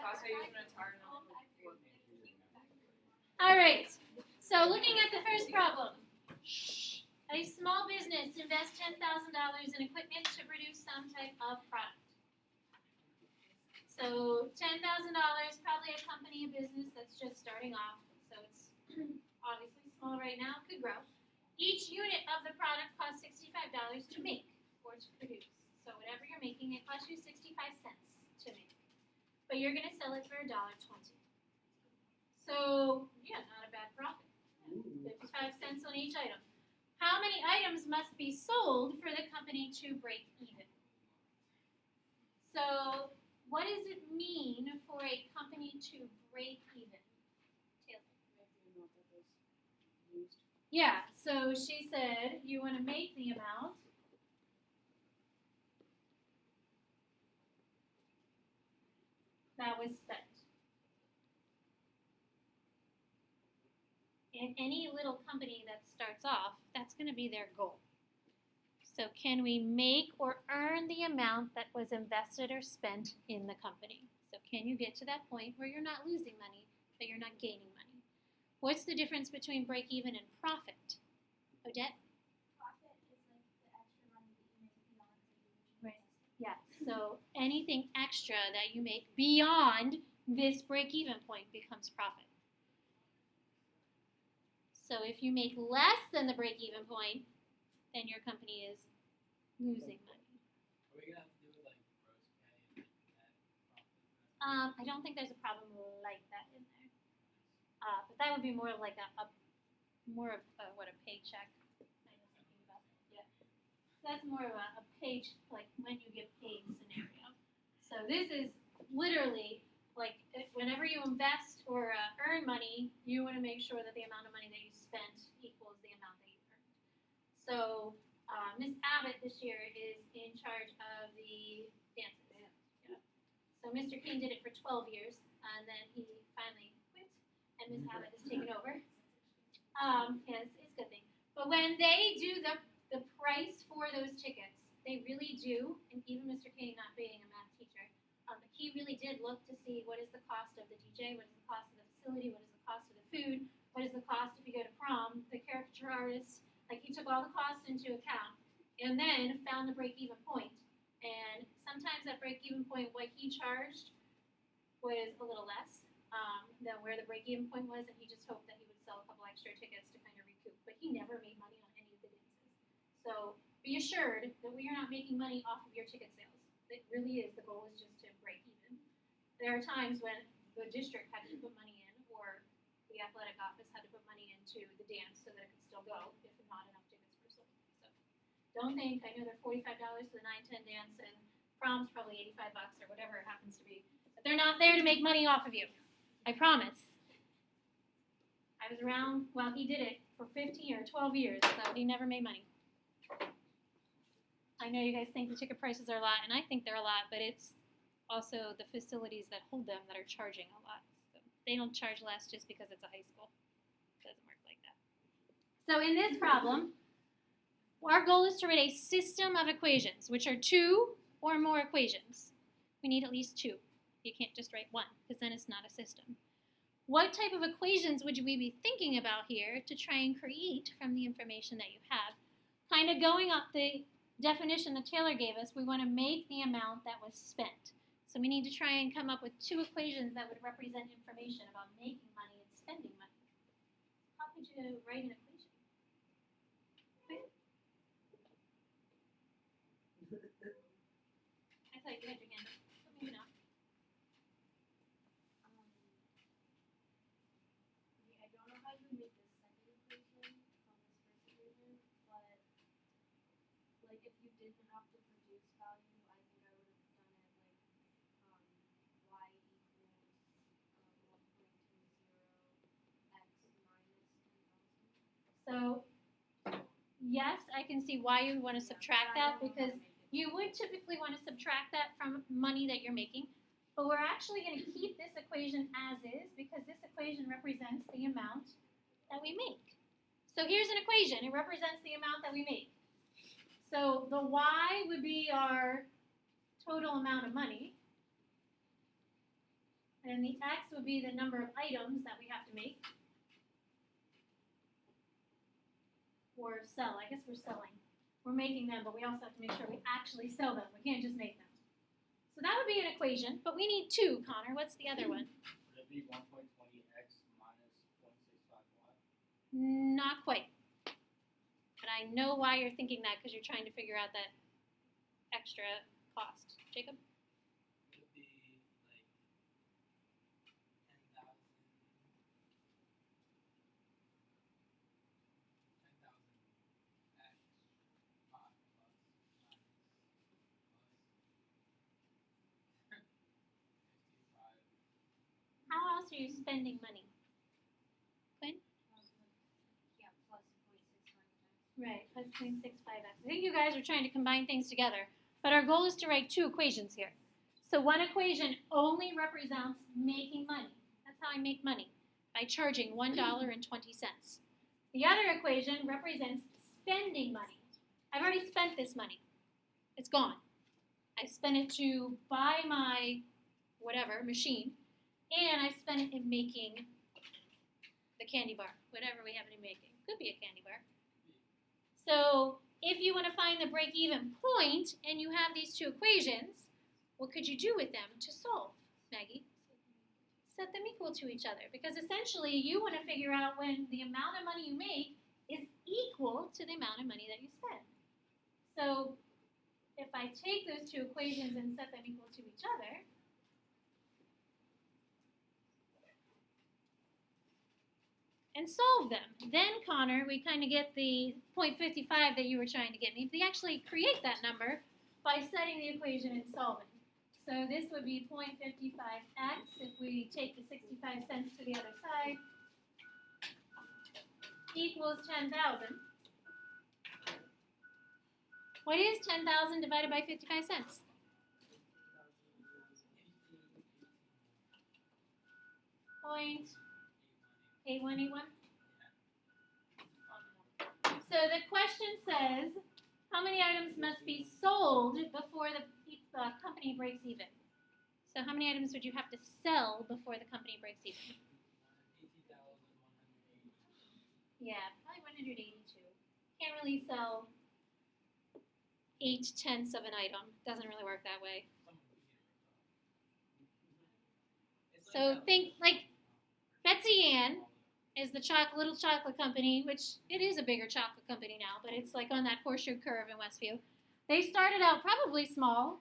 class I use when it's hard enough. All right. So looking at the first problem. A small business invests $10,000 in equipment to produce some type of product. So $10,000, probably a company, a business that's just starting off. So it's obviously small right now, could grow. Each unit of the product costs $65 to make or to produce. So whatever you're making, it costs you 65 cents to make. But you're going to sell it for $1.20. So, yeah, not a bad profit. 55 cents on each item. How many items must be sold for the company to break even? So, what does it mean for a company to break even? Taylor? Yeah, so she said you want to make the amount that was spent. In any little company that starts off, that's going to be their goal. So can we make or earn the amount that was invested or spent in the company? So can you get to that point where you're not losing money, but you're not gaining money? What's the difference between break even and profit? Odette? Profit is like the extra money that you make beyond the Right. Yeah. So anything extra that you make beyond this break even point becomes profit. So if you make less than the break even point, then your company is losing money. Are we gonna have to do it like gross pay and net profit? I don't think there's a problem like that in there. But that would be more of like a paycheck kind of thinking about it. Yeah. So that's more of a page, like when you get paid scenario. So this is literally like whenever you invest or earn money, you want to make sure that the amount of money that you spent equals the amount that you earned. So Miss Abbott this year is in charge of the dances. Yeah. So Mr. King did it for 12 years, and then he finally quit, and Miss Abbott has taken over. Yeah, it's a good thing. But when they do the price for those tickets, they really do, and even Mr. King not being a math teacher, he really did look to see what is the cost of the DJ, what is the cost of the facility, what is the cost of the food, what is the cost if you go to prom, the caricature artists. Like he took all the costs into account and then found the break-even point. And sometimes that break-even point, what he charged was a little less than where the break-even point was, and he just hoped that he would sell a couple extra tickets to kind of recoup. But he never made money on any of the dances. So be assured that we are not making money off of your ticket sales. It really is, the goal is just to break even. There are times when the district had to put money in, or the athletic office had to put money into the dance so that it could still go if not enough tickets were sold. So don't think, I know they're $45 for the 9-10 dance, and prom's probably $85 or whatever it happens to be. But they're not there to make money off of you. I promise. I was around while he did it for 15 or 12 years, so he never made money. I know you guys think the ticket prices are a lot, and I think they're a lot, but it's also the facilities that hold them that are charging a lot. So they don't charge less just because it's a high school. It doesn't work like that. So in this problem, our goal is to write a system of equations, which are 2 or more equations. We need at least 2. You can't just write 1, because then it's not a system. What type of equations would we be thinking about here to try and create from the information that you have? Kind of going up the definition that Taylor gave us, we want to make the amount that was spent. So we need to try and come up with 2 equations that would represent information about making money and spending money. How could you write an equation? I thought you had your hand up. But maybe not. I don't know how you would make this second equation from this first equation, but like if you didn't have to produce value, I think I would have done it like y equals 1.20 x minus 10,000. So, yes, I can see why you would want to subtract that, because you would typically want to subtract that from money that you're making. But we're actually going to keep this equation as is, because this equation represents the amount that we make. So here's an equation. It represents the amount that we make. So the y would be our total amount of money. And the X would be the number of items that we have to make. Or sell. I guess we're selling. We're making them, but we also have to make sure we actually sell them. We can't just make them. So that would be an equation, but we need two, Connor. What's the other one? Would it be 1.20x minus 0.65y? Not quite. But I know why you're thinking that because you're trying to figure out that extra cost. Jacob? It would be like 10,000 x 5 plus minus plus 55. How else are you spending money? Quinn? Yeah, plus 0.65 times. Right, plus 0.65x. I think you guys are trying to combine things together, but our goal is to write two equations here. So one equation only represents making money. That's how I make money, by charging $1.20. The other equation represents spending money. I've already spent this money. It's gone. I spent it to buy my whatever machine, and I spent it in making the candy bar, whatever we happen to be making. Could be a candy bar. So if you want to find the break-even point and you have these two equations, what could you do with them to solve, Maggie? Set them equal to each other, because essentially you want to figure out when the amount of money you make is equal to the amount of money that you spend. So if I take those two equations and set them equal to each other, and solve them. Then, Connor, we kind of get the 0.55 that you were trying to get me. We actually create that number by setting the equation and solving. So this would be 0.55x if we take the 65 cents to the other side, equals 10,000. What is 10,000 divided by 55 cents? 0.8181. So the question says, how many items must be sold before the company breaks even? So how many items would you have to sell before the company breaks even? 80,180. Yeah, probably 182. Can't really sell 8/10 of an item. Doesn't really work that way. So think like Betsy Ann is the little chocolate company, which it is a bigger chocolate company now, but it's like on that horseshoe curve in Westview. They started out probably small.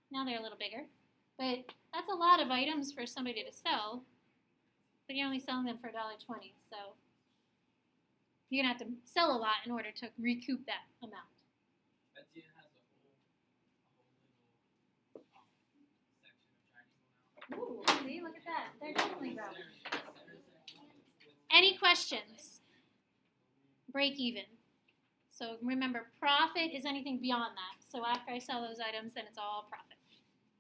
Now they're a little bigger. But that's a lot of items for somebody to sell. But you're only selling them for $1.20. So you're going to have to sell a lot in order to recoup that amount. Betsy Ann has a whole little section of Chinese now. Ooh, see, look at that. They're definitely growing. Any questions? Break even. So remember, profit is anything beyond that. So after I sell those items, then it's all profit.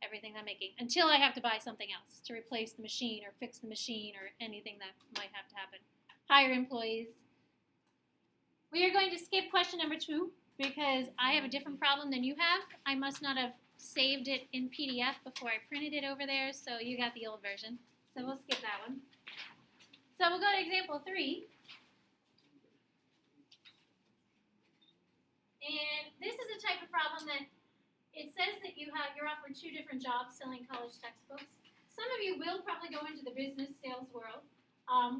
Everything I'm making. Until I have to buy something else to replace the machine or fix the machine or anything that might have to happen. Hire employees. We are going to skip question number 2 because I have a different problem than you have. I must not have saved it in PDF before I printed it over there, so you got the old version. So we'll skip that one. So we'll go to example 3. And this is a type of problem that it says that you're offered 2 different jobs selling college textbooks. Some of you will probably go into the business sales world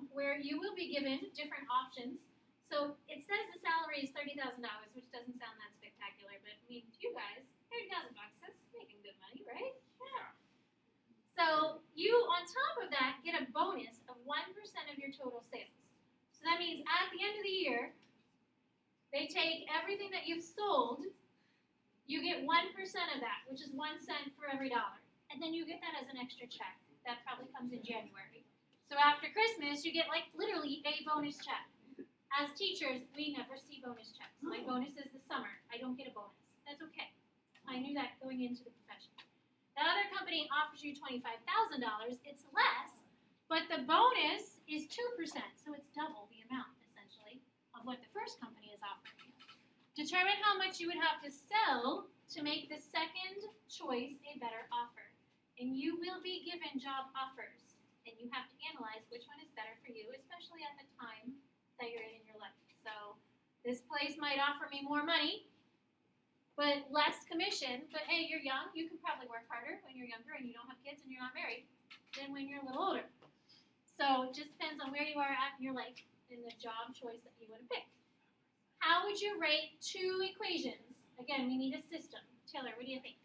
where you will be given different options. So it says the salary is $30,000, which doesn't sound that spectacular, but I mean, to you guys, $30,000, that's making good money, right? Yeah. So you, on top of that, get a bonus of 1% of your total sales. So that means at the end of the year, they take everything that you've sold, you get 1% of that, which is 1 cent for every dollar. And then you get that as an extra check. That probably comes in January. So after Christmas, you get like literally a bonus check. As teachers, we never see bonus checks. My bonus is the summer. I don't get a bonus. That's okay. I knew that going into the profession. The other company offers you $25,000. It's less, but the bonus is 2%. So it's double the amount, essentially, of what the first company is offering you. Determine how much you would have to sell to make the second choice a better offer. And you will be given job offers, and you have to analyze which one is better for you, especially at the time that you're in your life. So this place might offer me more money, but less commission. But hey, you're young. You can probably work harder when you're younger and you don't have kids and you're not married than when you're a little older. So it just depends on where you are at in your life and the job choice that you want to pick. How would you rate two equations? Again, we need a system. Taylor, what do you think?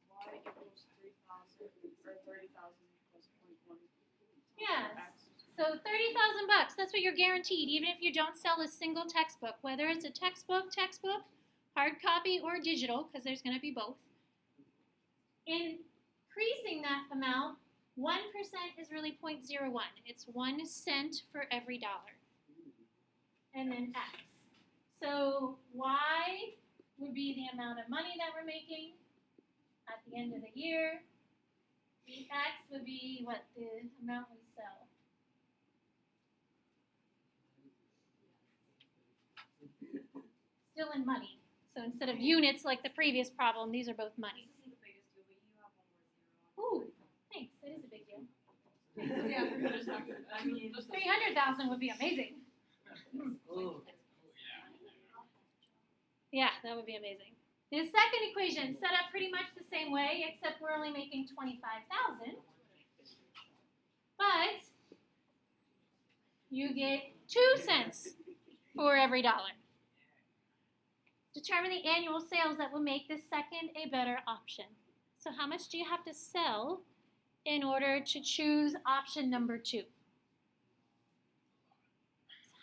Y equals 3,000 or 30,000 plus 0.1. Yeah. So $30,000. That's what you're guaranteed, even if you don't sell a single textbook, whether it's a textbook, hard copy, or digital, because there's going to be both. Increasing that amount, 1% is really 0.01. It's 1 cent for every dollar. And then X. So Y would be the amount of money that we're making at the end of the year. The X would be what the amount we sell. Still in money. So instead of units like the previous problem, these are both money. This isn't the biggest deal, but you have one more zero. Ooh, thanks. That is a big deal. Yeah, I mean, 300,000 would be amazing. Oh, Yeah, that would be amazing. The second equation set up pretty much the same way, except we're only making 25,000. But you get 2 cents for every dollar. Determine the annual sales that will make the second a better option. So how much do you have to sell in order to choose option number 2?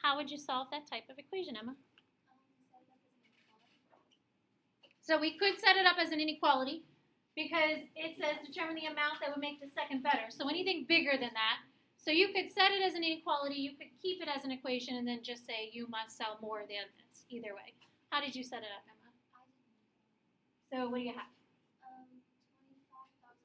How would you solve that type of equation, Emma? So we could set it up as an inequality because it says determine the amount that would make the second better. So anything bigger than that. So you could set it as an inequality, you could keep it as an equation, and then just say you must sell more than this, either way. How did you set it up, Emma? So what do you have? 25,000 plus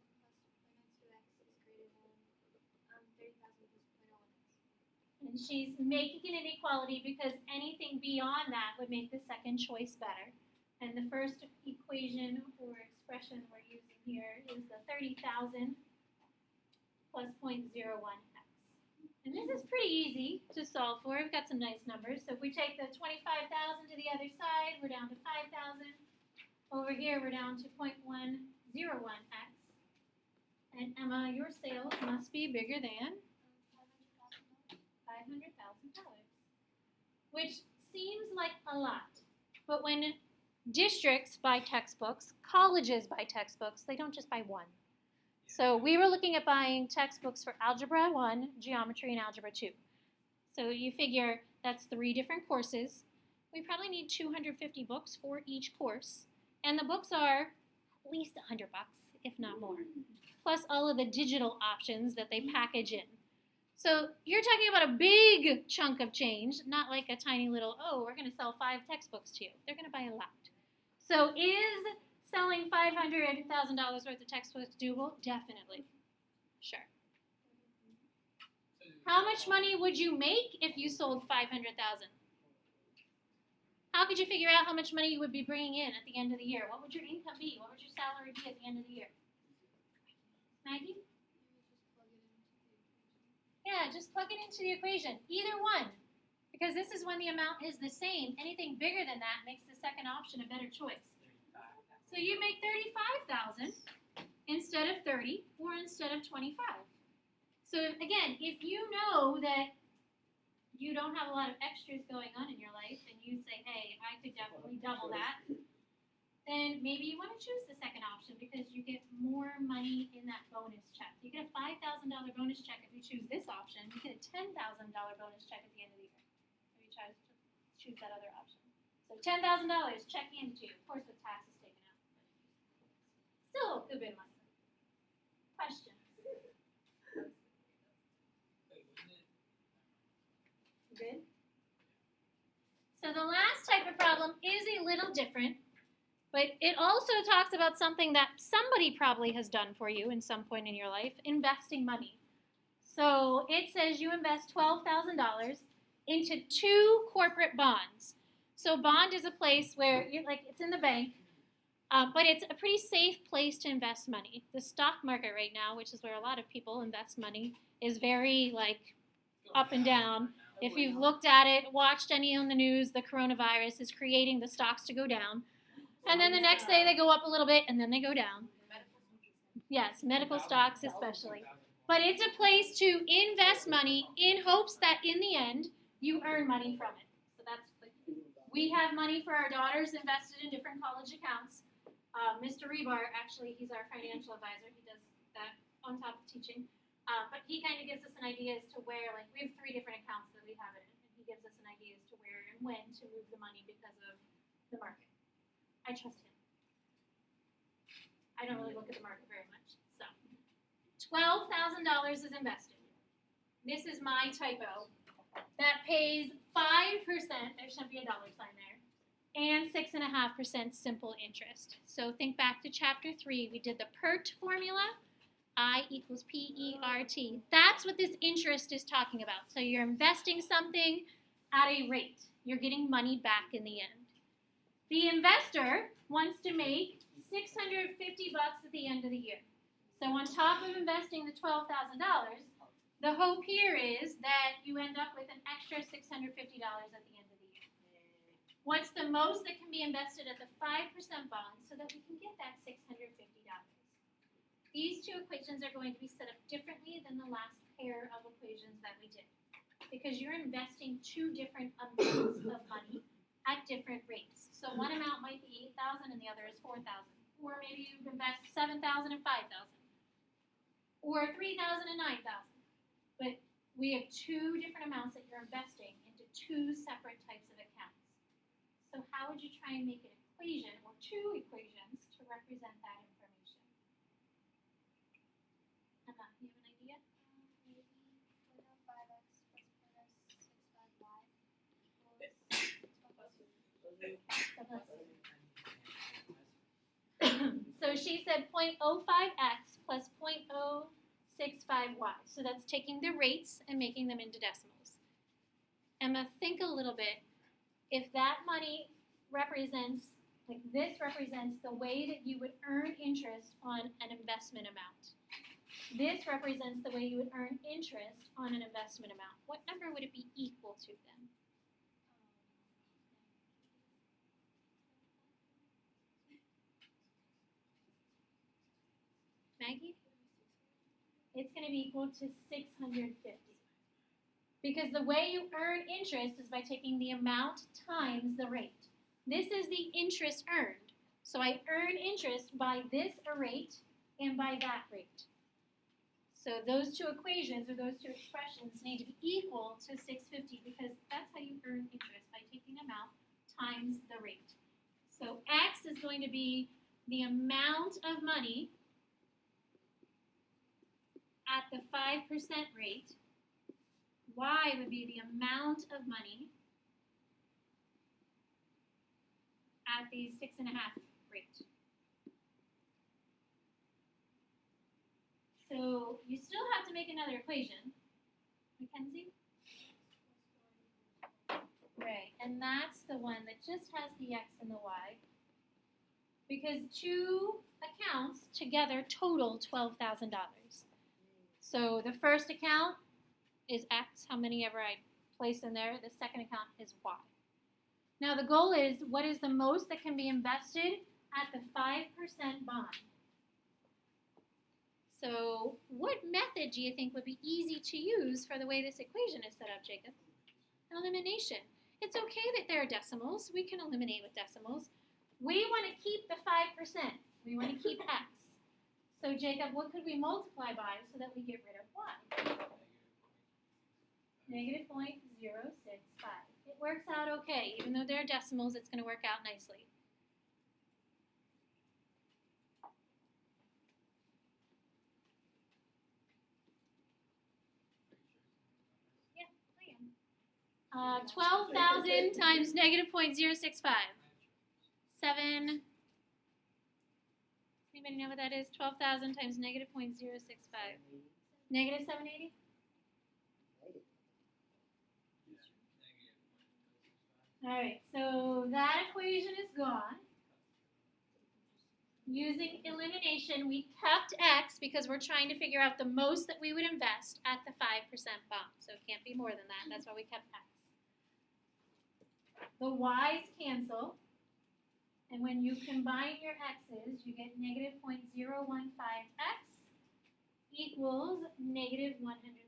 0.02x is greater than 30,000 plus 0.01x. And she's making an inequality because anything beyond that would make the second choice better. And the first equation or expression we're using here is the 30,000 plus 0.01x. And this is pretty easy to solve for. We've got some nice numbers. So if we take the 25,000 to the other side, we're down to 5,000. Over here, we're down to 0.101x. And Emma, your sales must be bigger than $500,000, which seems like a lot. But when districts buy textbooks, colleges buy textbooks, they don't just buy one. So we were looking at buying textbooks for Algebra 1, Geometry, and Algebra 2. So you figure that's 3 different courses. We probably need 250 books for each course. And the books are at least $100, if not more. Plus all of the digital options that they package in. So you're talking about a big chunk of change, not like a tiny little, oh, we're going to sell 5 textbooks to you. They're going to buy a lot. So is selling $500,000 worth of textbooks doable? Definitely. Sure. How much money would you make if you sold $500,000? How could you figure out how much money you would be bringing in at the end of the year? What would your income be? What would your salary be at the end of the year? Maggie? Yeah, just plug it into the equation. Either one. Because this is when the amount is the same. Anything bigger than that makes the second option a better choice. So you make 35,000 instead of 30 or instead of 25. So again, if you know that you don't have a lot of extras going on in your life and you say, hey, I could definitely double that, then maybe you want to choose the second option because you get more money in that bonus check. You get a $5,000 bonus check if you choose this option. You get a $10,000 bonus check at the end of the year if you try to choose that other option. So $10,000 check into you, of course with taxes taken out. Still a good bit of money. Questions? Good. So the last type of problem is a little different, but it also talks about something that somebody probably has done for you in some point in your life, investing money. So it says you invest $12,000 into 2 corporate bonds. So bond is a place where you're like it's in the bank, But it's a pretty safe place to invest money. The stock market right now, which is where a lot of people invest money, is very like up and down. If you've looked at it, watched any on the news, the coronavirus is creating the stocks to go down. And then the next day they go up a little bit and then they go down. Yes, medical stocks especially. But it's a place to invest money in hopes that in the end you earn money from it. So that's we have money for our daughters invested in different college accounts. Mr. Rebar, actually, he's our financial advisor. He does that on top of teaching. But he kind of gives us an idea as to where, like, we have 3 different accounts that we have it in, and he gives us an idea as to where and when to move the money because of the market. I trust him. I don't really look at the market very much. So, $12,000 is invested. This is my typo. That pays 5%. There shouldn't be a dollar sign there. And 6.5% simple interest. So think back to chapter 3. We did the PERT formula. I equals P-E-R-T. That's what this interest is talking about. So you're investing something at a rate. You're getting money back in the end. The investor wants to make $650 at the end of the year. So on top of investing the $12,000, the hope here is that you end up with an extra $650 at the end of the year. What's the most that can be invested at the 5% bond so that we can get that $650? These 2 equations are going to be set up differently than the last pair of equations that we did because you're investing 2 different amounts of money at different rates. So one amount might be $8,000 and the other is $4,000. Or maybe you invest $7,000 and $5,000. Or $3,000 and $9,000. But we have 2 different amounts that you're investing into 2 separate types of accounts. So how would you try and make an equation or 2 equations to represent that information? Emma, you have an idea? Maybe 0.05x plus 0.65y So she said 0.05x plus 0.065y. So that's taking the rates and making them into decimals. Emma, think a little bit. If that money represents, like this represents the way that you would earn interest on an investment amount. This represents the way you would earn interest on an investment amount. What number would it be equal to then? Maggie? It's going to be equal to 650. Because the way you earn interest is by taking the amount times the rate. This is the interest earned. So I earn interest by this rate and by that rate. So those 2 equations or those 2 expressions need to be equal to 650 because that's how you earn interest, by taking amount times the rate. So X is going to be the amount of money at the 5% rate. Y would be the amount of money at the 6.5 rate. So you still have to make another equation. Mackenzie? Right, and that's the one that just has the X and the Y. Because 2 accounts together total $12,000. So the first account is X, how many ever I place in there. The second account is Y. Now the goal is, what is the most that can be invested at the 5% bond? So what method do you think would be easy to use for the way this equation is set up, Jacob? Elimination. It's okay that there are decimals. We can eliminate with decimals. We want to keep the 5%. We want to keep X. So Jacob, what could we multiply by so that we get rid of Y? Negative 0.065. It works out okay. Even though there are decimals, it's going to work out nicely. Yeah, I am. 12,000 times negative 0.065. 7. Anybody know what that is? 12,000 times negative 0.065. Negative 780? All right, so that equation is gone. Using elimination, we kept X because we're trying to figure out the most that we would invest at the 5% bump. So it can't be more than that. That's why we kept X. The Y's cancel. And when you combine your X's, you get negative 0.015X equals negative 130.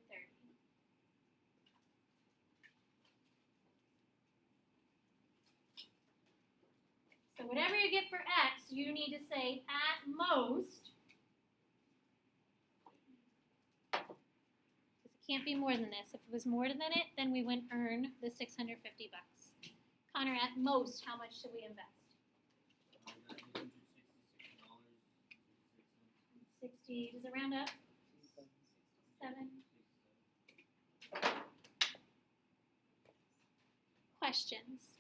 So whatever you get for X, you need to say at most, because it can't be more than this. If it was more than it, then we wouldn't earn the 650 bucks. Connor, at most, how much should we invest? $60, does it round up? 7. Questions?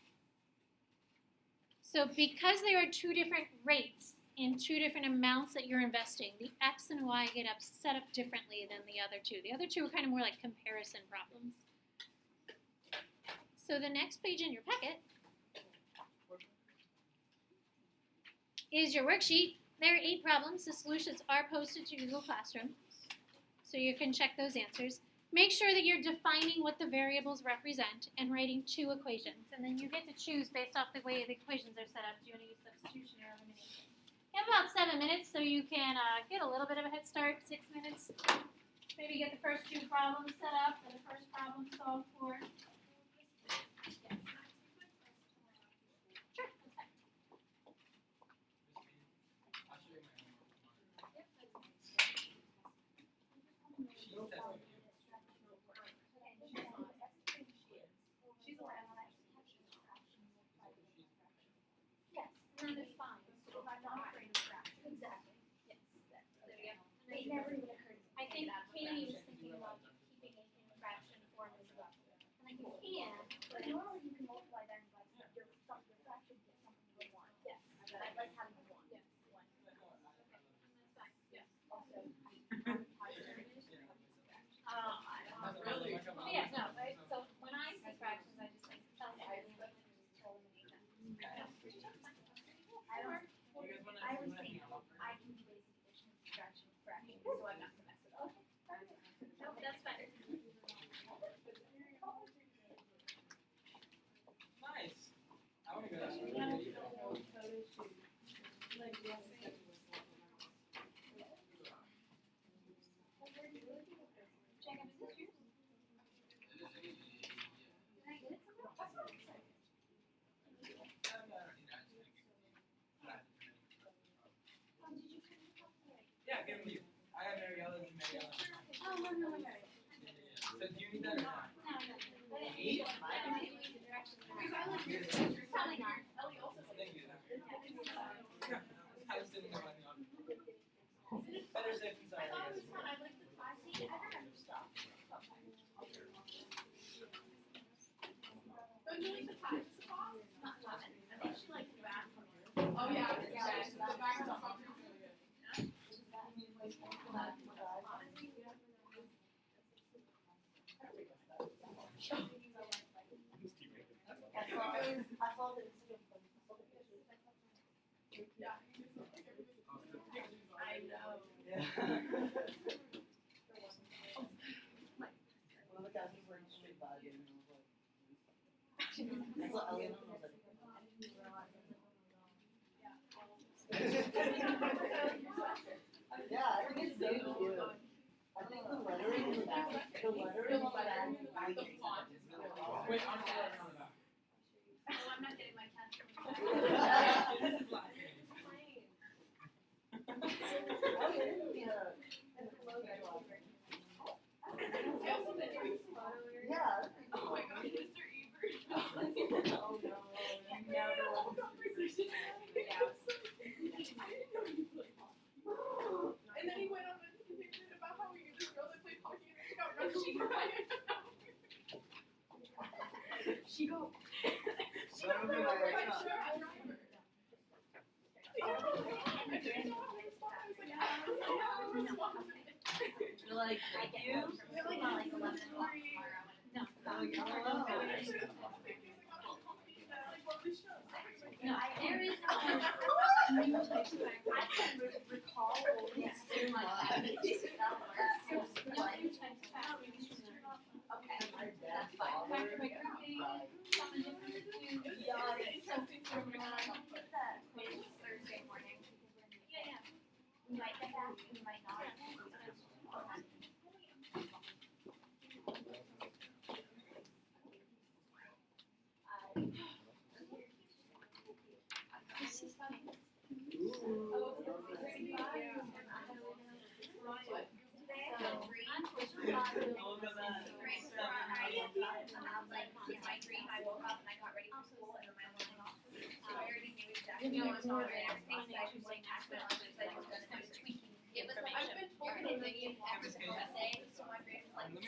So because there are two different rates and two different amounts that you're investing, the X and Y get set up differently than the other two. The other two are kind of more like comparison problems. So the next page in your packet is your worksheet. There are 8 problems. The solutions are posted to Google Classroom, so you can check those answers. Make sure that you're defining what the variables represent and writing 2 equations. And then you get to choose based off the way the equations are set up. Do you want to use substitution or elimination? You have about 7 minutes, so you can get a little bit of a head start. 6 minutes. Maybe get the first 2 problems set up and the first problem solved for. Yes. Sure. That's fine. I'll show you my homework. Yep, that's fine. She's testing you. Yes, and then it's fine. So if I'm not afraid of fractions. Exactly. Yes. There we go. It never even occurred to me. I think Katie was thinking about keeping it in fraction form as well. And like you can, but Normally you can multiply that by your fraction, get something you would want. yes. But I like having a one. Yes. One. That's fine. Yes. Also, I Really? Yeah, no, right? So when I see fractions, I just like tell me I just eliminate them. I don't. You guys wanna I was hang saying, out? I can do basic addition, subtraction, fraction, so I'm not gonna mess it up. Nope, that's better. Nice. I want to go to Jacob, is this yours? Can I get it? Yeah, give them to you. I have Mariella's and Mariella's. Oh, no. So do you need that or not? No. Eat? Probably not. Thank you. I just didn't know anything on it. Better safe than sorry, I guess. See, I remember stuff. Don't you like the pie? Not common. I think she likes the back. Oh, yeah. Yeah, The back is awesome. I know. Yeah. One of the guys was wearing straight body and I was like, that's what Elena was like. Yeah, I think it's so cute. I think the lettering in the back, the lettering on the back is really The font is really awesome. Wait, on the back, on the back. Oh, I'm not getting my cat. This is last name. Oh, yeah. I also did doing Yeah. oh my god, Mr. Ebert. Oh, no. The whole conversation. And then he went on and he did about how we knew this girl that played hockey and she got rushed by. She go. She got run over by a truck driver. I didn't know how to respond. I was like, I don't know how to respond. You're like, I thank get you. home from school at like 11 o'clock tomorrow. No. Oh, you're alone. And then she was like, "Oh, thank you." She's like, "Oh, I'll call you." And I was like, "Well, No, there is no new types of faculty. I can recall only two like that. No new types of faculty. Okay, That's Factor by grouping, common difference between. So from put the quiz Thursday morning. yeah. We might get back, we might not. This is funny. So unfortunately, I'll go back. I woke up and I got ready for school and then my alarm went off. So I already knew exactly you know, what was more on than and everything, so I just like asked my mom if I was gonna do tweaking. It was like, I've been told that they give every single essay, so my grade was like. Let me